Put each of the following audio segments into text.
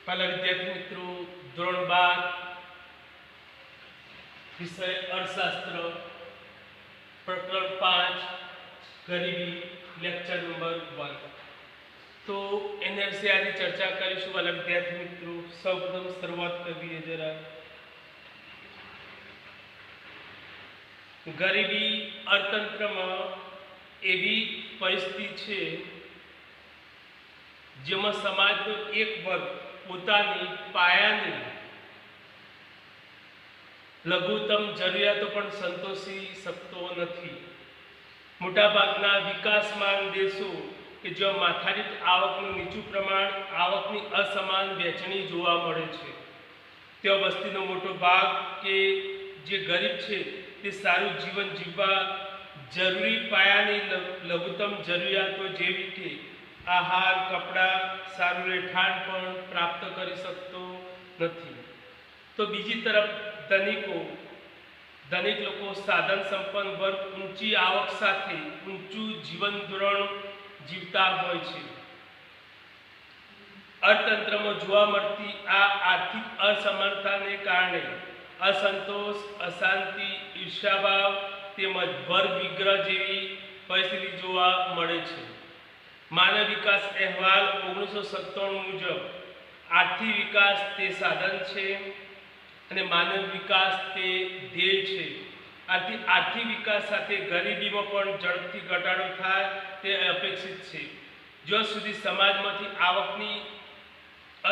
પહેલા વિદ્યાર્થી મિત્રો ધોરણ 12 વિષય અર્થશાસ્ત્ર પ્રકરણ 5 ગરીબી લેક્ચર નંબર 1 તો એના વિશે આજે ચર્ચા કરીશું વાલા વિદ્યાર્થી મિત્રો સૌપ્રથમ શરૂઆત કરીએ જરા ગરીબી અર્થતંત્રમાં એવી પરિસ્થિતિ છે જેમાં સમાજનો એક વર્ગ પોતાની પાયાની લઘુત્તમ જરૂરિયાતો પણ સંતોષી શકતો નથી। મોટાભાગના વિકાસમાન દેશો કે જ્યાં માથાદીઠ આવકનું નીચું પ્રમાણ, આવકની અસમાન વહેંચણી જોવા મળે છે, ત્યાં વસ્તીનો મોટો ભાગ કે જે ગરીબ છે તે સારું જીવન જીવવા જરૂરી પાયાની લઘુત્તમ જરૂરિયાતો જેવી કે આહાર, કપડાં, સારું રહેઠાણ પણ પ્રાપ્ત કરી શકતો નથી। તો બીજી તરફ ધનિક લોકો, સાધન સંપન્ન વર્ગ ઊંચી આવક સાથે ઊંચું જીવન ધોરણ જીવતા હોય છે। અર્થતંત્રમાં જોવા મળતી આ આર્થિક અસમાનતાને કારણે અસંતોષ, અશાંતિ, ઈર્ષ્યાભાવ તેમજ વર્ગ વિગ્રહ જેવી પરિસ્થિતિ જોવા મળે છે। માનવ વિકાસ અહેવાલ 1997 મુજબ આર્થિક વિકાસ તે સાધન છે અને માનવ વિકાસ તે ધ્યેય છે। આથી આર્થિક વિકાસ સાથે ગરીબીમાં પણ ઝડપથી ઘટાડો થાય તે અપેક્ષિત છે। જ્યાં સુધી સમાજમાંથી આવકની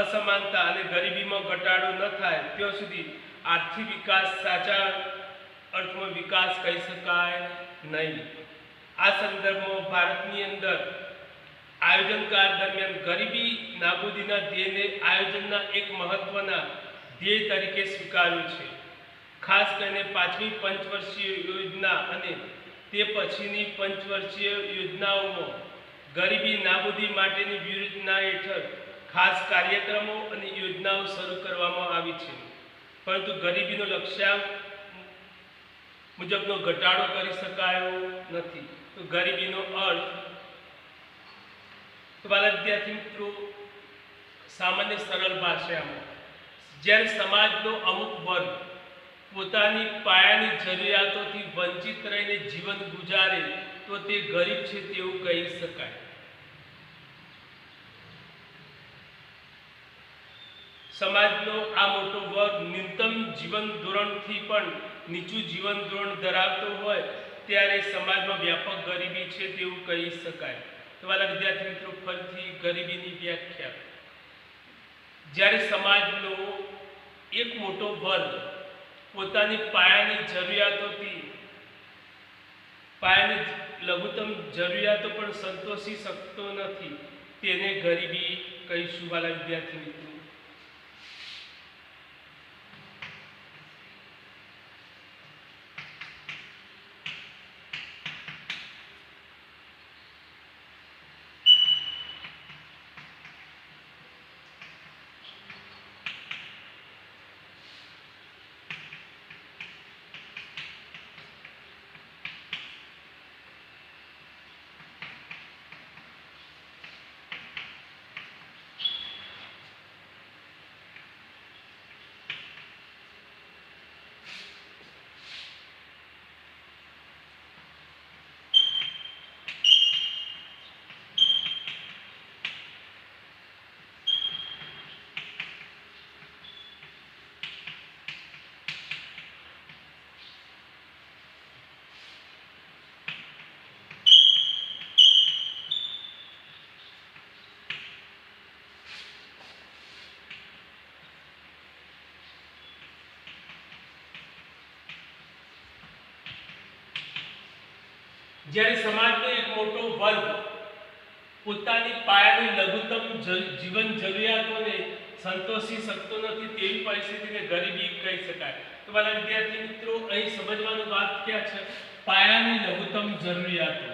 અસમાનતા અને ગરીબીમાં ઘટાડો ન થાય ત્યાં સુધી આર્થિક વિકાસ સાચા અર્થમાં વિકાસ કહી શકાય નહીં। આ સંદર્ભમાં ભારતની અંદર આયોજનકાળ દરમિયાન ગરીબી નાબૂદીના ધ્યેયને આયોજનના એક મહત્વના ધ્યેય તરીકે સ્વીકાર્યું છે। ખાસ કરીને 5મી પંચવર્ષીય યોજના અને તે પછીની પંચવર્ષીય યોજનાઓમાં ગરીબી નાબૂદી માટેની વ્યૂહરચના હેઠળ ખાસ કાર્યક્રમો અને યોજનાઓ શરૂ કરવામાં આવી છે, પરંતુ ગરીબીનો લક્ષ્યાંક મુજબનો ઘટાડો કરી શકાયો નથી। તો ગરીબીનો અર્થ તો વાલા વિદ્યાર્થી મિત્રો સામાન્ય સરળ ભાષામાં જ્યારે સમાજનો અમુક વર્ગ પોતાની પાયાની જરૂરિયાતોથી વંચિત રહીને જીવન ગુજારે તો તે ગરીબ છે તેવું કહી શકાય। સમાજનો આ મોટો વર્ગ ન્યૂનતમ જીવન ધોરણથી પણ નીચું જીવન ધોરણ ધરાવતો હોય ત્યારે સમાજમાં વ્યાપક ગરીબી છે તેવું કહી શકાય। તો વાલા વિદ્યાર્થી મિત્રો ફરીથી ગરીબીની વ્યાખ્યા, જ્યારે સમાજનો એક મોટો વર્ગ પોતાની પાયાની લઘુત્તમ જરૂરિયાતો પણ સંતોષી શકતો નથી તેને ગરીબી કહીશું વાલા વિદ્યાર્થી મિત્રો। જ્યારે સમાજનો એક મોટો વર્ગ પોતાની પાયાની લઘુત્તમ જીવન જરૂરિયાતોને સંતોષી શકતો નથી તેવી પરિસ્થિતિને ગરીબી કહી શકાય। તો વાલા વિદ્યાર્થી મિત્રો અહીં સમજવાનું વાત ક્યાં છે? પાયાની લઘુત્તમ જરૂરિયાતો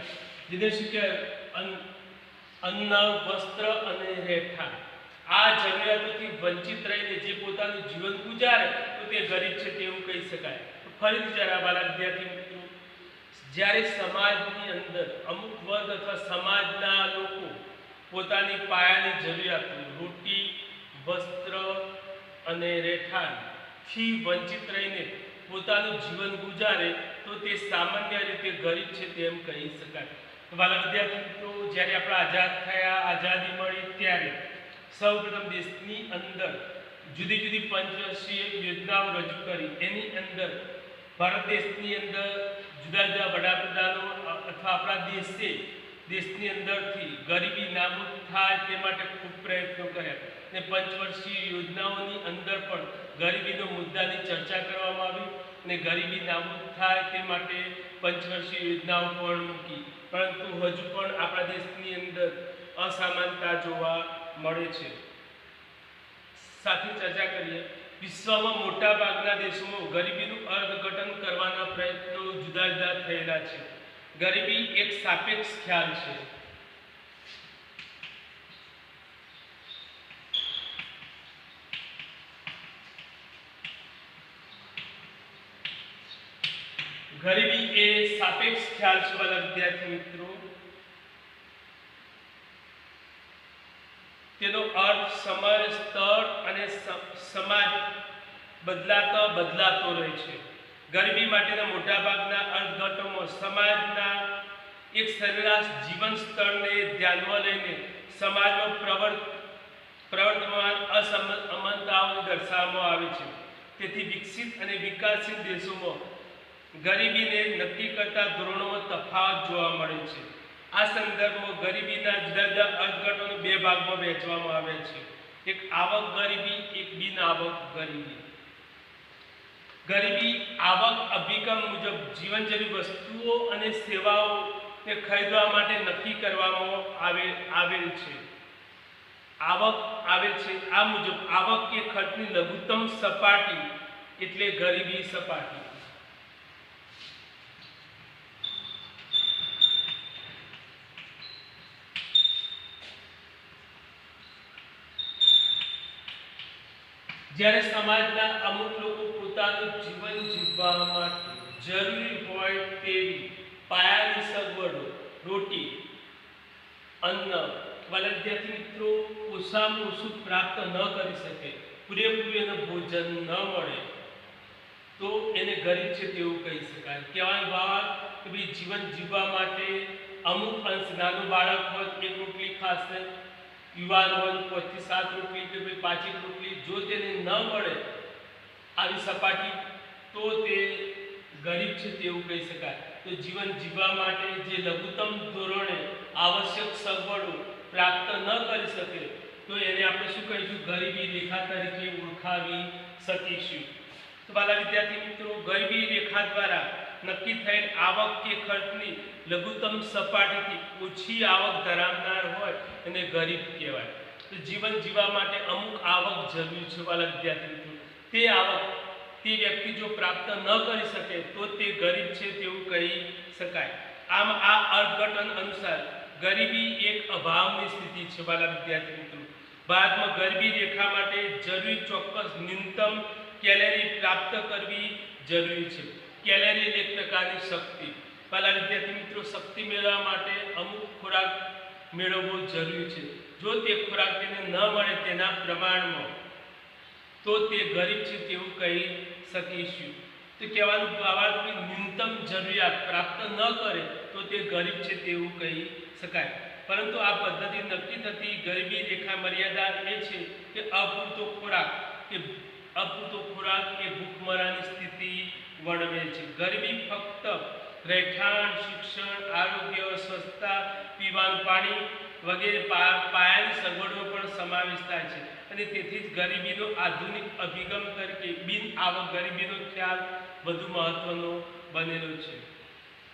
જેને શું કે અન્ન, વસ્ત્ર અને રહેઠાણ, આ જરૂરિયાતોથી વંચિત રહીને જે પોતાનું જીવન ગુજારે તો તે ગરીબ છે તેવું કહી શકાય। ફરીથી જરા વાલા વિદ્યાર્થી મિત્રો, જ્યારે સમાજની અંદર અમુક વર્ગ અથવા સમાજના લોકો પોતાની પાયાની જરૂરિયાતો રોટી, વસ્ત્ર અને રહેઠાણથી વંચિત રહીને પોતાનું જીવન ગુજારે તો તે સામાન્ય રીતે ગરીબ છે તેમ કહી શકાય. વાલા વિદ્યાર્થી મિત્રો, જ્યારે આપણે આઝાદ થયા, આઝાદી મળી, ત્યારે સૌપ્રથમ દેશની અંદર જુદી જુદી પંચવર્ષીય યોજનાઓ રજૂ કરી. એની અંદર ભારત દેશની અંદર જુદા જુદા વડાપ્રધાનો અથવા આપણા દેશની અંદરથી ગરીબી નાબૂદ થાય તે માટે ખૂબ પ્રયત્નો કર્યા. ને પંચવર્ષીય યોજનાઓની અંદર પણ ગરીબીનો મુદ્દાની ચર્ચા કરવામાં આવી અને ગરીબી નાબૂદ થાય તે માટે પંચવર્ષીય યોજનાઓ પણ મૂકી. પરંતુ હજુ પણ આપણા દેશની અંદર અસમાનતા જોવા મળે છે. સાથે ચર્ચા કરીએ. વિશ્વમાં મોટા ભાગના દેશોમાં ગરીબીનું અર્થઘટન કરવાના પ્રયત્નો જુદા જુદા થયેલા છે. ગરીબી એક સાપેક્ષ ખ્યાલ છે. ગરીબી એ સાપેક્ષ ખ્યાલ છે વાલા વિદ્યાર્થી મિત્રો. તેનો અર્થ સમય, સ્તર અને સમાજ બદલાતો રહે છે. ગરીબી માટેના મોટાભાગના અર્થઘટનો સમાજના એક સરેરાશ જીવન સ્તરને ધ્યાનમાં લઈને સમાજમાં પ્રવર્તમાન અસમાનતાઓને દર્શાવવામાં આવે છે. તેથી વિકસિત અને વિકાસશીલ દેશોમાં ગરીબીને નક્કી કરતા ધોરણોમાં તફાવત જોવા મળે છે. આ સંદર્ભમાં ગરીબીના જુદા જુદા અર્થઘટનો બે ભાગમાં વહેંચવામાં આવ્યા છે. એક આવક ગરીબી, એક બિન આવક ગરીબી. ગરીબી આવક અભિગમ મુજબ જીવન જરૂરી વસ્તુઓ અને સેવાઓને ખરીદવા માટે નક્કી કરવામાં આવેલ છે. આ મુજબ આવક કે ખર્ચની લઘુત્તમ સપાટી એટલે ગરીબી સપાટી. જ્યારે સમાજના અમુક લોકો પોતાનું જીવન જીવવા માટે જરૂરી હોય તેવી પાયાની સગવડો, રોટી, અન્ન, વાલા વિદ્યાર્થી મિત્રો, ઓછામાં ઓછું પ્રાપ્ત ન કરી શકે, પૂરેપૂરું એને ભોજન ન મળે તો એને ગરીબ છે તેવું કહી શકાય. કહેવાનો ભાવ કે ભાઈ જીવન જીવવા માટે અમુક અંશ, નાનું બાળક હોય 1 રોટલી ખાશે, યુવાન હોય 5 થી 7 રોટલી કે ભાઈ 5 રોટલી, જો તેને ન મળે આવી સપાટી તો તે ગરીબ છે તેવું કહી શકાય. તો જીવન જીવવા માટે જે લઘુત્તમ ધોરણે આવશ્યક સગવડો પ્રાપ્ત ન કરી શકે તો એને આપણે શું કહીશું? ગરીબી રેખા તરીકે ઓળખાવી શકીશું. તો વાલા વિદ્યાર્થી મિત્રો, ગરીબી રેખા દ્વારા નક્કી થયેલ આવક કે ખર્ચની લઘુત્તમ સપાટીથી ઓછી આવક ધરાવનાર હોય એને ગરીબ કહેવાય. તો જીવન જીવવા માટે અમુક આવક જરૂરી છે વાલા વિદ્યાર્થી મિત્રો. તે આવક તે વ્યક્તિ જો પ્રાપ્ત ન કરી શકે તો તે ગરીબ છે તેવું કહી શકાય. આમ આ અર્થઘટન અનુસાર ગરીબી એક અભાવની સ્થિતિ છે વાલા વિદ્યાર્થી મિત્રો. ભારતમાં ગરીબી રેખા માટે જરૂરી ચોક્કસ ન્યૂનતમ કેલેરી પ્રાપ્ત કરવી જરૂરી છે. કેલેરી એક પ્રકારની શક્તિ. વાલા વિદ્યાર્થી મિત્રો, શક્તિ મેળવવા માટે અમુક ખોરાક મેળવવો જરૂરી છે. જો તે ખોરાક તેને ન મળે તેના પ્રમાણમાં તો તે ગરીબ છે તેવું કહી શકીશું. તો કહેવાનું ભાવાર્થ કે ન્યૂનતમ જરૂરિયાત પ્રાપ્ત ન કરે તો તે ગરીબ છે તેવું કહી શકાય. પરંતુ આ પદ્ધતિ નક્કી થતી ગરીબી રેખા મર્યાદા એ છે કે અપૂરતો ખોરાક કે ભૂખમરાની સ્થિતિ વર્ણવે છે. ગરીબી ફક્ત રહેઠાણ, શિક્ષણ, આરોગ્ય, સ્વચ્છતા, પીવાનું પાણી વગેરે પાયાની સગવડો પણ સમાવેશ થાય છે. અને તેથી જ ગરીબીનો આધુનિક અભિગમ તરીકે બિન આવક ગરીબીનો ખ્યાલ વધુ મહત્વનો બનેલો છે.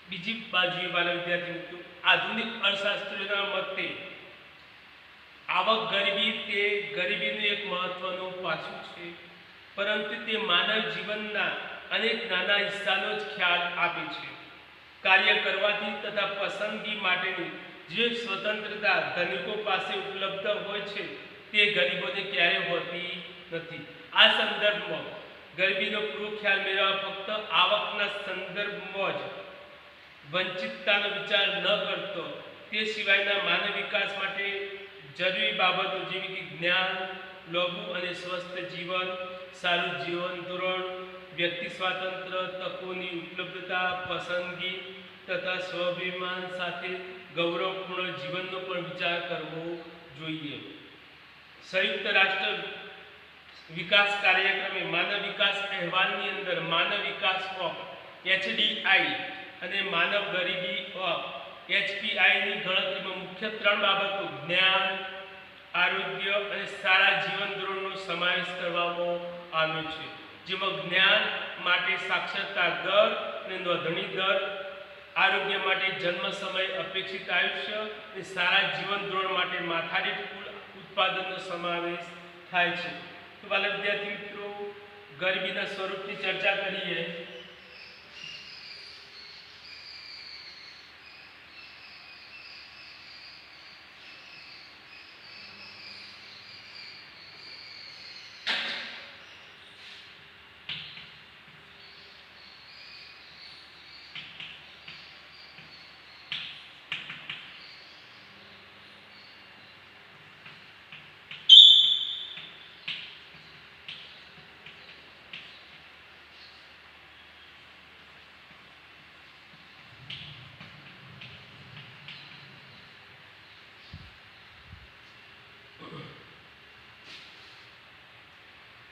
બીજી બાજુએ વાલા વિદ્યાર્થી મિત્રો, આધુનિક અર્થશાસ્ત્રીઓના મતે આવક ગરીબી તે ગરીબીનું એક મહત્વનું પાસું છે, પરંતુ તે માનવ જીવનના અનેક નાના હિસ્સાનો જ ખ્યાલ આપે છે. કાર્ય કરવાથી તથા પસંદગી માટેની જે સ્વતંત્રતા ધનિકો પાસે ઉપલબ્ધ હોય છે તે ગરીબોને ક્યારેય હોતી નથી. આ સંદર્ભમાં ગરીબીનો પૂરો ખ્યાલ મેળવવા ફક્ત આવકના સંદર્ભમાં જ વંચિતતાનો વિચાર ન કરતો તે સિવાયના માનવ વિકાસ માટે જરૂરી બાબતો જેવી કે જ્ઞાન, લાંબુ અને સ્વસ્થ જીવન, સારું જીવન ધોરણ, વ્યક્તિ સ્વાતંત્ર્ય, તકોની ઉપલબ્ધતા, પસંદગી તથા સ્વાભિમાન સાથે ગૌરવપૂર્ણ જીવનનો પણ વિચાર કરવો જોઈએ. સંયુક્ત રાષ્ટ્ર વિકાસ કાર્યક્રમે માનવ વિકાસ અહેવાલની અંદર માનવ વિકાસ ઓફ HDI અને માનવ ગરીબી ઓફ HPIની ગણતરીમાં મુખ્ય 3 બાબતો જ્ઞાન, આરોગ્ય અને સારા જીવન ધોરણનો સમાવેશ કરવામાં આવ્યો છે, જેમાં જ્ઞાન માટે સાક્ષરતા દર અને નોંધણી દર, આરોગ્ય માટે જન્મ સમય, અપેક્ષિત આયુષ્ય અને સારા જીવન ધોરણ માટે માથાદીઠ કુલ ઉત્પાદનનો સમાવેશ થાય છે. તો વાલા વિદ્યાર્થી મિત્રો, ગરીબીના સ્વરૂપની ચર્ચા કરીએ.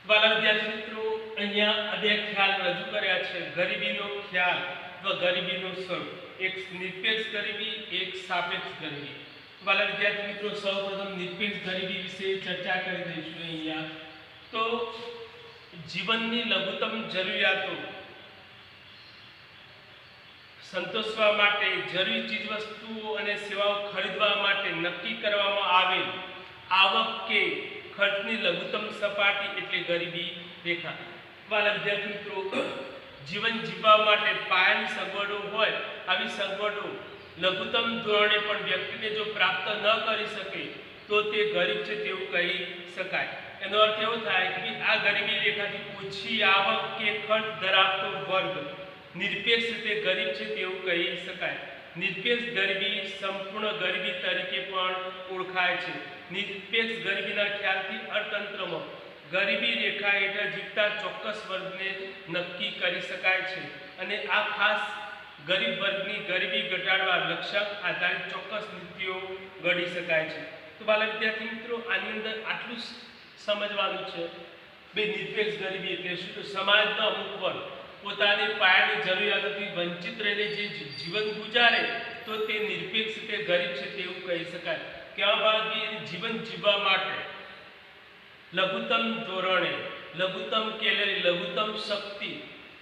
વાલા વિદ્યાર્થી મિત્રો, અહીંયા બે ખ્યાલ રજૂ કર્યા છે. ગરીબીનો ખ્યાલ અથવા ગરીબીનો સ્વરૂપ, એક નિરપેક્ષ ગરીબી, એક સાપેક્ષ ગરીબી. વાલા વિદ્યાર્થી મિત્રો, સૌપ્રથમ નિરપેક્ષ ગરીબી વિશે ચર્ચા કરી દઈશું. અહીંયા તો જીવનની લઘુત્તમ જરૂરિયાતો સંતોષવા માટે, જરૂરી ચીજવસ્તુઓ અને સેવાઓ ખરીદવા માટે નક્કી કરવામાં આવેલ આવક કે ખર્ચની લઘુત્તમ સપાટી એટલે ગરીબી રેખા. વાલા વિદ્યાર્થી મિત્રો, જીવન જીવવા માટે પાયાની સગવડો હોય, આવી સગવડો લઘુત્તમ ધોરણે પણ વ્યક્તિને જો પ્રાપ્ત ન કરી શકે તો તે ગરીબ છે તેવું કહી શકાય. એનો અર્થ એવો થાય કે આ ગરીબી રેખાથી ઓછી આવક કે ખર્ચ ધરાવતો વર્ગ નિરપેક્ષ રીતે ગરીબ છે તેવું કહી શકાય. નિરપેક્ષ ગરીબી સંપૂર્ણ ગરીબી તરીકે પણ ઓળખાય છે. નિરપેક્ષ ગરીબીના ખ્યાલથી અર્થતંત્રમાં ગરીબી રેખા હેઠળ જીવતા ચોક્કસ વર્ગને નક્કી કરી શકાય છે અને આ ખાસ ગરીબ વર્ગની ગરીબી ઘટાડવા લક્ષ્યાંક આધારિત ચોક્કસ નીતિઓ ઘડી શકાય છે. તો બાળ વિદ્યાર્થી મિત્રો, આની અંદર આટલું સમજવાનું છે. બે નિરપેક્ષ ગરીબી એટલે શું? તો સમાજના અમુક વર્ગ પોતાની પાયાની જરૂરિયાતોથી વંચિત રહીને જે જીવન ગુજારે તો તે નિરપેક્ષ રીતે ગરીબ છે તેવું કહી શકાય. કહેવા માંગે જીવન જીવવા માટે લઘુત્તમ ધોરણે, લઘુત્તમ કેલરી, લઘુત્તમ શક્તિ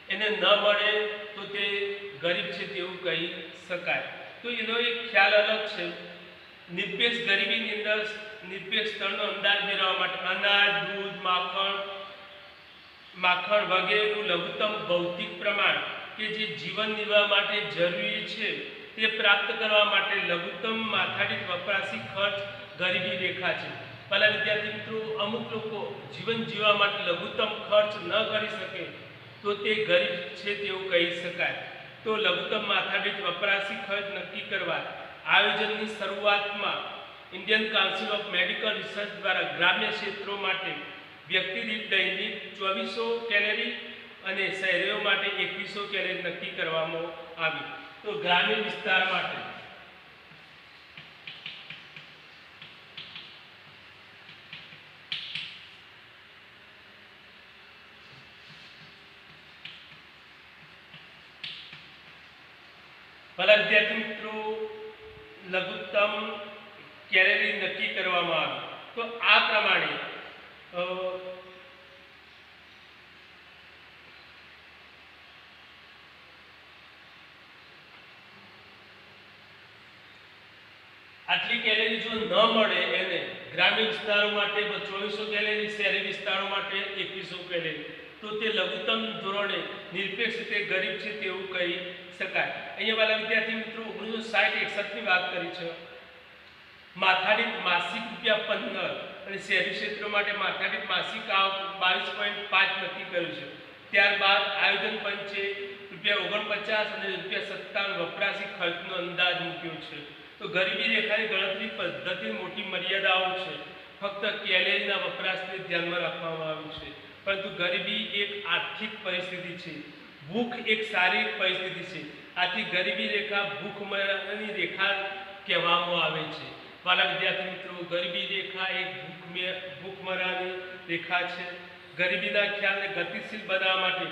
એને ન મળે તો તે ગરીબ છે તેવું કહી શકાય. તો એનો એક ખ્યાલ અલગ છે. નિરપેક્ષ ગરીબીની અંદર નિરપેક્ષ સ્તરનો અંદાજ મેળવવા માટે અનાજ, દૂધ, માખણ વગેરેનું લઘુત્તમ ભૌતિક પ્રમાણ કે જે જીવન નિર્વાહ માટે જરૂરી છે તે પ્રાપ્ત કરવા માટે લઘુત્તમ માથાદીઠ વપરાશી ખર્ચ ગરીબી રેખા છે. પહેલા વિદ્યાર્થી મિત્રો, અમુક લોકો જીવન જીવવા માટે લઘુત્તમ ખર્ચ ન કરી શકે તો તે ગરીબ છે તેવું કહી શકાય. તો લઘુત્તમ માથાદીઠ વપરાશી ખર્ચ નક્કી કરવા આયોજનની શરૂઆતમાં Indian council of medical research દ્વારા ગ્રામ્ય ક્ષેત્રો માટે વ્યક્તિ દીઠ દૈનિક 2400 કેલરી અને શહેરીઓ માટે 2100 કેલરી નક્કી કરવામાં આવી. તો ગ્રામીણ વિસ્તાર માટે ભલા વિદ્યાર્થી મિત્રો, લઘુત્તમ કેલરી નક્કી કરવામાં આવી. તો આ પ્રમાણે આટલી કેલરી જો ન મળે એને ગ્રામીણ વિસ્તારો માટે 2400 કેલરી, શહેરી વિસ્તારો માટે 2100 કેલરી, તો તે લઘુત્તમ ધોરણે નિરપેક્ષ રીતે ગરીબ છે તેવું કહી શકાય. અહીંયા વાલા વિદ્યાર્થી મિત્રો, 1960-61 ની વાત કરી છે. માથાદીઠ માસિક ₹15 અને શહેરી ક્ષેત્રો માટે માથાદીઠ માસિક આવક 22.5 નક્કી કર્યું છે. ત્યારબાદ આયોજન પંચે ₹49 અને ₹57 વપરાશી ખર્ચનો અંદાજ મૂક્યો છે. તો ગરીબી રેખાની ગણતરી પદ્ધતિ મોટી મર્યાદાઓ છે. ફક્ત કેલેરીના વપરાશને ધ્યાનમાં રાખવામાં આવ્યું છે, પરંતુ ગરીબી એક આર્થિક પરિસ્થિતિ છે, ભૂખ એક શારીરિક પરિસ્થિતિ છે. આથી ગરીબી રેખા ભૂખમરાની રેખા કહેવામાં આવે છે. વાલા વિદ્યાર્થી મિત્રો, ગરીબી રેખા એક ભૂખમરાની રેખા છે. ગરીબીના ખ્યાલને ગતિશીલ બનાવવા માટે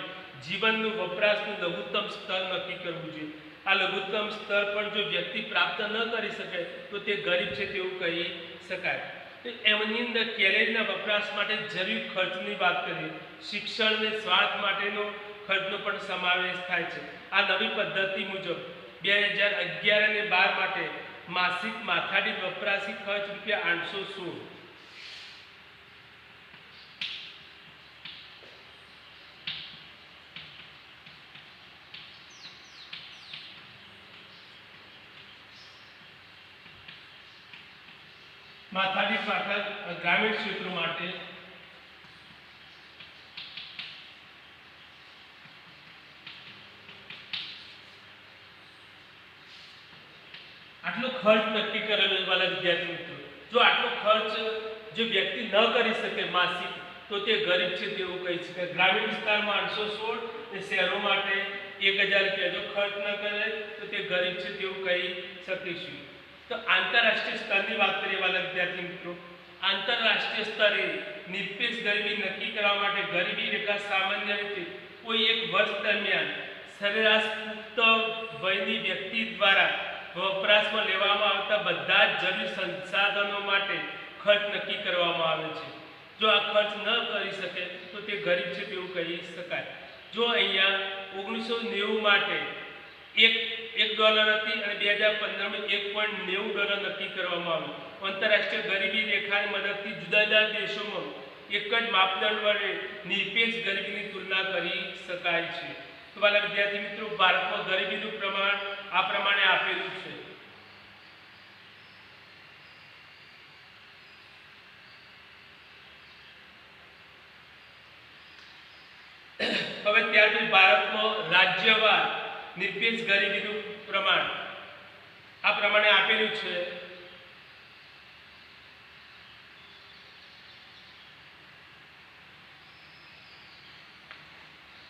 જીવનનું વપરાશનું લઘુત્તમ સ્તર નક્કી કરવું જોઈએ. આ લઘુત્તમ સ્તર પર જો વ્યક્તિ પ્રાપ્ત ન કરી શકે તો તે ગરીબ છે તેવું કહી શકાય. તો એમની અંદર કેલેરીના વપરાશ માટે જરૂરી ખર્ચની વાત કરીએ. શિક્ષણ અને સ્વાસ્થ્ય માટેનો ખર્ચનો પણ સમાવેશ થાય છે. આ નવી પદ્ધતિ મુજબ 2011 અને 12 માટે માસિક માથાદીઠ વપરાશી ખર્ચ ₹816. માથાદીઠ ગ્રામીણ ક્ષેત્રો માટે આટલો ખર્ચ નક્કી કરેલો વાલા વિદ્યાર્થી મિત્રો. જો આટલો ખર્ચ જો વ્યક્તિ ન કરી શકે માસિક, તો તે ગરીબ છે તેવું કહી શકાય. ગ્રામીણ વિસ્તારમાં 816 અને શહેરો માટે 1000 રૂપિયા જો ખર્ચ ન કરે તો તે ગરીબ છે તેવું કહી શકીશું. તો આંતરરાષ્ટ્રીય સ્તરની વાત કરીએ વાલા વિદ્યાર્થી મિત્રો. આંતરરાષ્ટ્રીય સ્તરે નિરપેક્ષ ગરીબી નક્કી કરવા માટે ગરીબી રેખા સામાન્ય રીતે કોઈ એક વર્ષ દરમિયાન સરેરાશ પુખ્ત વયની વ્યક્તિ દ્વારા વપરાશમાં લેવામાં આવતા બધા જ જરૂરી સંસાધનો માટે ખર્ચ નક્કી કરવામાં આવે છે. જો આ ખર્ચ ન કરી શકે તો તે ગરીબ છે તેવું કહી શકાય. જો અહીંયા 1990 માટે $1 હતી અને 2015માં $1.90 નક્કી કરવામાં આવ્યું. આંતરરાષ્ટ્રીય ગરીબી રેખાની મદદથી જુદા જુદા દેશોમાં એક જ માપદંડ વડે નિરપેક્ષ ગરીબીની તુલના કરી શકાય છે. તો વાલા વિદ્યાર્થી મિત્રો, ભારતમાં ગરીબીનું પ્રમાણ આ પ્રમાણે આપેલું છે. હવે ત્યાર પછી ભારતમાં રાજ્યવાર નિરપેક્ષ ગરીબીનું પ્રમાણ આ પ્રમાણે આપેલું છે.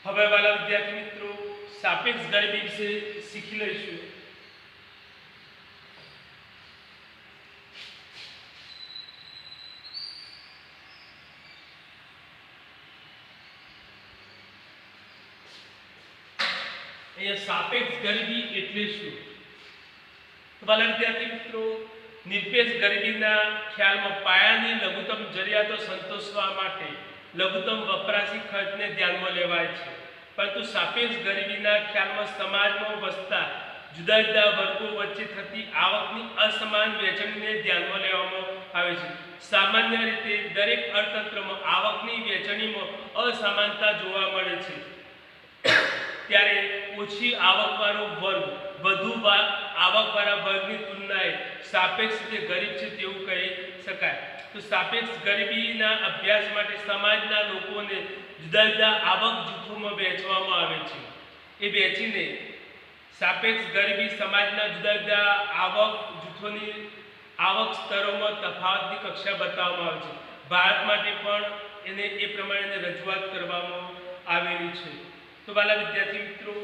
હવે વાલા વિદ્યાર્થી મિત્રો, સાપેક્ષ ગરીબી વિશે શીખી લઈશું. અહીંયા સાપેક્ષ ગરીબી એટલે શું? તો વાલા વિદ્યાર્થી મિત્રો, નિરપેક્ષ ગરીબીના ખ્યાલમાં પાયાની લઘુત્તમ જરૂરિયાતો સંતોષવા માટે લઘુત્તમ વપરાશી ખર્ચને ધ્યાનમાં લેવાય છે. પરંતુ સાપેક્ષ ગરીબીના ખ્યાલમાં સમાજમાં વસતા જુદા જુદા વર્ગો વચ્ચે થતી આવકની અસમાન વહેંચણીને ધ્યાનમાં લેવામાં આવે છે. સામાન્ય રીતે દરેક અર્થતંત્રમાં આવકની વહેંચણીમાં અસમાનતા જોવા મળે છે. ત્યારે ઓછી આવકવાળો વર્ગ વધુ આવકવાળા વર્ગની તુલનાએ સાપેક્ષ રીતે ગરીબ છે તેવું કહી શકાય. તો સાપેક્ષ ગરીબીના અભ્યાસ માટે સમાજના લોકોને જુદા જુદા આવક જૂથોમાં વહેંચવામાં આવે છે. એ વહેંચીને સાપેક્ષ ગરીબી સમાજના જુદા જુદા આવક જૂથોની આવક સ્તરોમાં તફાવતની કક્ષા બતાવવામાં આવે છે. ભારત માટે પણ એને એ પ્રમાણે રજૂઆત કરવામાં આવેલી છે. તો વાલા વિદ્યાર્થી મિત્રો,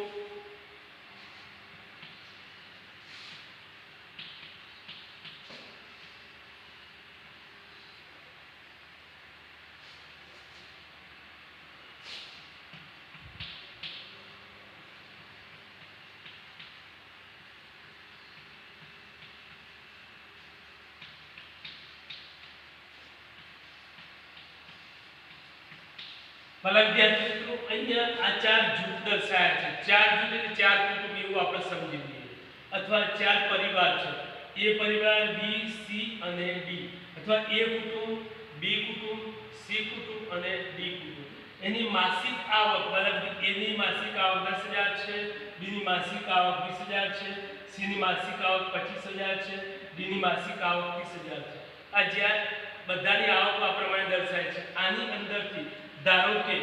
વિદ્યાર્થી મિત્રો, અહીંયા આ 4 જૂથ દર્શાયા છે. 4 જૂથ એટલે 4 કુટુંબ એવું આપણે સમજી લઈએ, અથવા 4 પરિવાર છે. એ પરિવાર, બી, સી અને ડી, અથવા એ કુટુંબ, બી કુટુંબ, સી કુટુંબ અને ડી કુટુંબ. એની માસિક આવક બરાબર, એની માસિક આવક 10,000 છે, બીની માસિક આવક 20,000 છે, સીની માસિક આવક 25,000 છે, ડીની માસિક આવક 30,000 છે. આ જ્યાં બધાની આવક આ પ્રમાણે દર્શાય છે. આની અંદરથી ધારો કે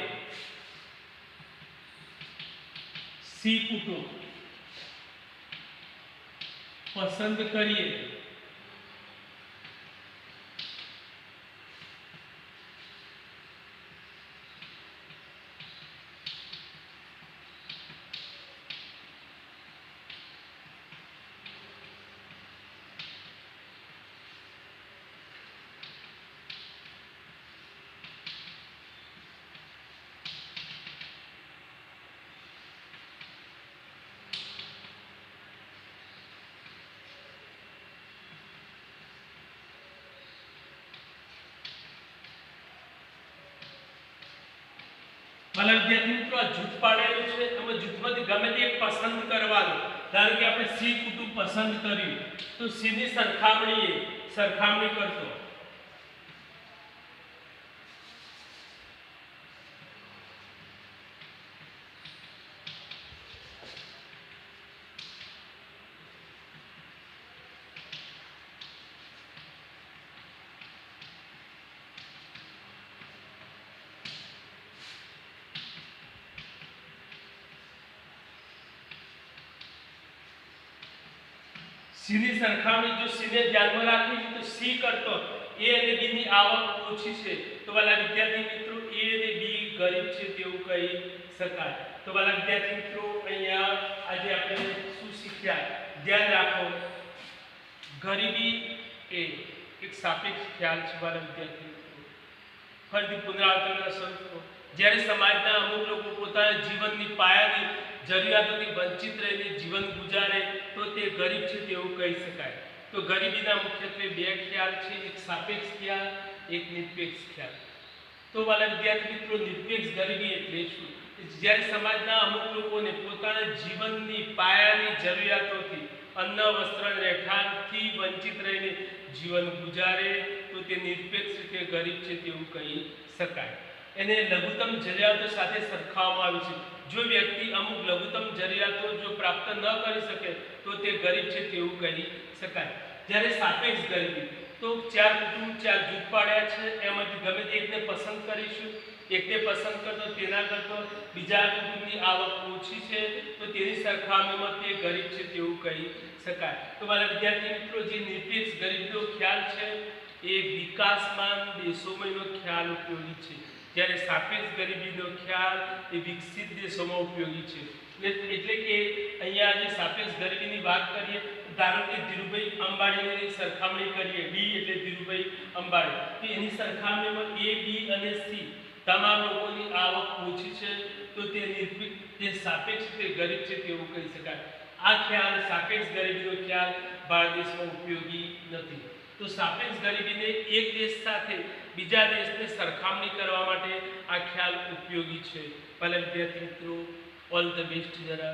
સી કુટુંબ પસંદ કરીએ ભલે વિદ્યાર્થી મિત્રો આ જૂથ પાડેલું છે, તમે જૂથમાંથી ગમે તે એક પસંદ કરવાનું. ધારો કે આપણે સી કુટુંબ પસંદ કર્યું તો સી ની સરખામણી કરશો. સી ની સરખામણી જો સી ને ધ્યાનમાં રાખી તો સી કરતો એ અને બી ની આવક ઓછી છે તો વાલા વિદ્યાર્થી મિત્રો એ અને બી ગરીબ છે તેવું કહી શકાય. તો વાલા વિદ્યાર્થી મિત્રો અહીંયા આજે આપણે શું શીખ્યા? ધ્યાન રાખો, ગરીબી એ એક સાપેક્ષ ખ્યાલ છે વાલા વિદ્યાર્થી મિત્રો. ફરીથી પુનરાવર્તન શરૂ કરો. જ્યારે સમાજના અમુક લોકો પોતાના જીવનની પાયાની જરૂરિયાતોથી વંચિત રહીને જીવન ગુજારે તો તે ગરીબ છે તેવું કહી શકાય. તો ગરીબીના મુખ્યત્વે બે ખ્યાલ છે, એક સાપેક્ષ ખ્યાલ, એક નિરપેક્ષ ખ્યાલ. તો વાલા વિદ્યાર્થી મિત્રો, નિરપેક્ષ ગરીબી એટલે શું? જ્યારે સમાજના અમુક લોકોને પોતાના જીવનની પાયાની જરૂરિયાતોથી અન્ન, વસ્ત્ર, રહેઠાણથી વંચિત રહીને જીવન ગુજારે તો તે નિરપેક્ષ રીતે ગરીબ છે તેવું કહી શકાય. એને લઘુત્તમ જરૂરિયાતો સાથે સરખાવવામાં આવે છે. જો વ્યક્તિ અમુક લઘુત્તમ જરૂરિયાતો જો પ્રાપ્ત ન કરી શકે તો તે ગરીબ છે તેવું કહી શકાય. જ્યારે સાપેક્ષ ગરીબી, તો ચાર કુટુંબ, ચાર જૂથ પાડ્યા છે, એમાંથી ગમે તે એકને પસંદ કરીશું. એકને પસંદ કરતો તેના કરતો બીજા કુટુંબની આવક ઓછી છે તો તેની સરખામણીમાં તે ગરીબ છે તેવું કહી શકાય. તો મારા વિદ્યાર્થી મિત્રો, જે નિરપેક્ષ ગરીબીનો ખ્યાલ છે એ વિકાસમાન દેશોમાંનો ખ્યાલ ઉપયોગી છે, જ્યારે સાપેક્ષ ગરીબીનો ખ્યાલ એ વિકસિત દેશોમાં ઉપયોગી છે. એટલે કે અહીંયા જે સાપેક્ષ ગરીબીની વાત કરીએ, ધારો કે ધીરુભાઈ અંબાણીની સરખામણી કરીએ, ડી એટલે ધીરુભાઈ અંબાણી, તો એની સરખામણીમાં એ, બી અને સી તમામ લોકોની આવક ઓછી છે તો તે સાપેક્ષ રીતે ગરીબ છે તેવું કહી શકાય. આ ખ્યાલ, સાપેક્ષ ગરીબીનો ખ્યાલ ભારત દેશમાં ઉપયોગી નથી. તો સાપેક્ષ ગરીબીને એક દેશ સાથે બીજા દેશને સરખામણી કરવા માટે આ ખ્યાલ ઉપયોગી છે. ભલે વિદ્યાર્થી મિત્રો, ઓલ ધ બેસ્ટ. જરા